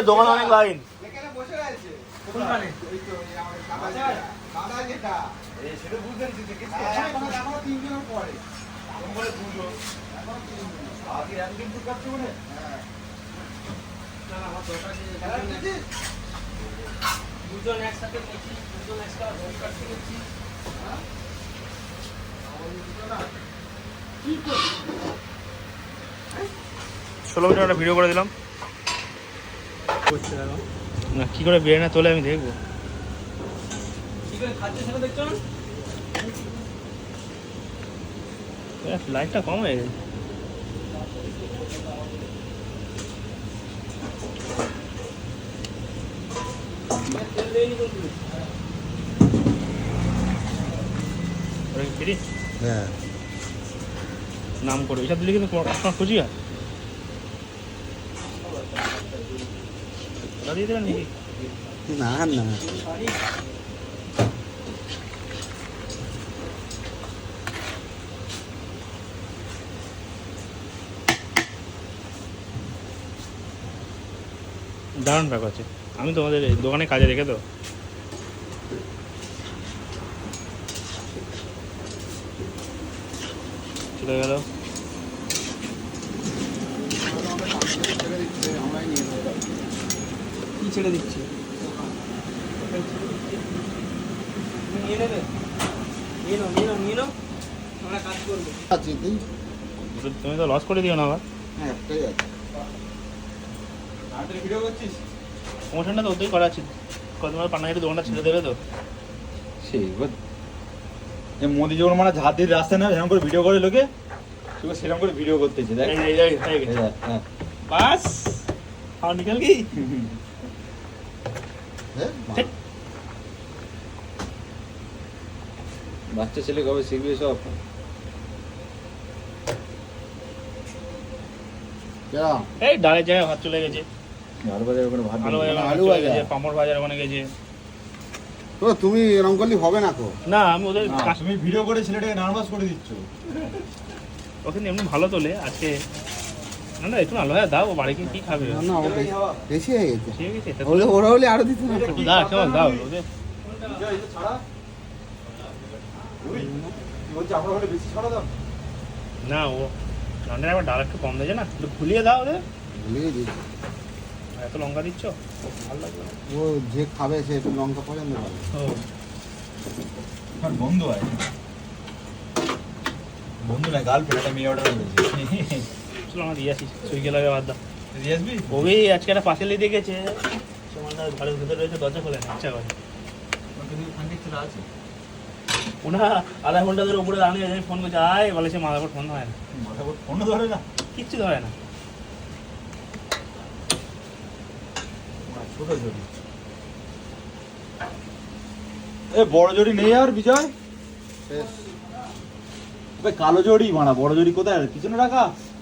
দোকান অনেক লাইন। দুজন একসাথে গেছি, দুজন একসাথে ভোট কাটতে গেছি। ষোলো মিনিট একটা ভিডিও করে দিলাম না, কি করে বিরিয়ানি তোলে আমি দেখবো। কি করে খাচ্ছে সেটা দেখছো না? লাইটটা কম হয়ে গেছে। তেল দেয়নি কিন্তু। হ্যাঁ নাম করে এসব দিলে কিন্তু আপনার খুঁজি আর দিয়ে দেবেন নাকি? না না দারুণ ব্যাপার আছে। আমি তোমাদের দোকানে কাজে রেখে তো চলে গেল। কি ছেড়ে দিচ্ছি? নিয়ে নেবে, নিয়ে নাও, নিয়ে নাও, নিয়ে নাও, আমরা কাজ করবো। তুমি তো লস করে দিও না আবার। হ্যাঁ একটাই আছে। ভিডিও করছিস? প্রমোশনটা তো ওতেই করা আছে। তোমার পান্নাঘাটের দোকানটা ছেড়ে দেবে তো? সেই মোদি যখন মানে ঝাঁত দিয়ে রাস্তায় না সেরকম করে ভিডিও করে লোকে, সেরকম করে ভিডিও করতেছে দেখ। হ্যাঁ বাস খাওয়া নিকাল কি বাচ্চা ছেলে কবে শিখবে সব। এই ডালের জায়গায় ভাত চলে গেছে, আলু ভাজার ওখানে ভাত আলু ভাজার আলু চলে ভাজা। গেছে, পাঁপড় ভাজার ওখানে গেছে। তো তুমি এরকম করলে হবে না তো। না আমি ওদের তুমি ভিডিও করে ছেলেটাকে নার্ভাস করে দিচ্ছ। ওখানে এমনি ভালো তোলে আজকে। না না একটু আলু ভাজা দাও, ও বাড়ি গিয়ে কি খাবে? না না ও বেশি হয়ে গেছে। ঠিক আছে তা হলে ওরা হলে আরো দিত না। একটু দাও, কেমন দাও ওদের। ছাড়া বলছি আপনার ঘরে বেশি ছাড়া দাম। না ও রান্নার একবার ডাল একটু কম দিয়েছে না, একটু ভুলিয়ে দাও ওদের। ভুলিয়ে দিয়েছি। এত লঙ্কা দিচ্ছ ভালো লাগবে না। ও যে খাবে সে একটু লঙ্কা পছন্দ করে। আর বন্ধু হয় বন্ধু না গার্লফ্রেন্ড, একটা মেয়ে অর্ডার করেছে। চলো আমরা দিয়ে আসি, সুইগি লাগে বাদ দাও। দিয়ে আসবি? ওই আজকে একটা পার্সেল দিয়ে গেছে, সমানটা ঘরের ভিতরে রয়েছে, দরজা খোলে না ইচ্ছা করে। আছে ওনা আধা ঘন্টা ধরে উপরে দাঁড়িয়ে আছে, ফোন করছে আয় বলে, সে মাথার ফোন হয় না, মাথা ফোন ধরে না, কিচ্ছু ধরে না। ছোট জড়ি এ বড় জড়ি নেই আর বিজয়, কালো জড়ি মানা, বড় জড়ি কোথায় পিছনে রাখা।